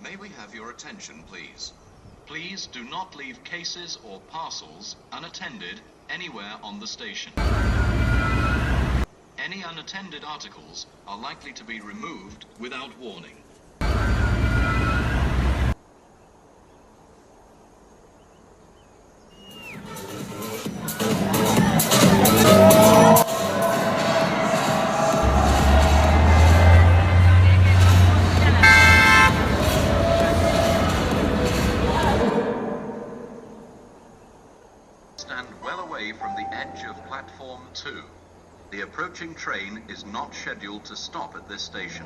May we have your attention, please? Please do not leave cases or parcels unattended anywhere on the station. Any unattended articles are likely to be removed without warning. Stand well away from the edge of platform 2. The approaching train is not scheduled to stop at this station.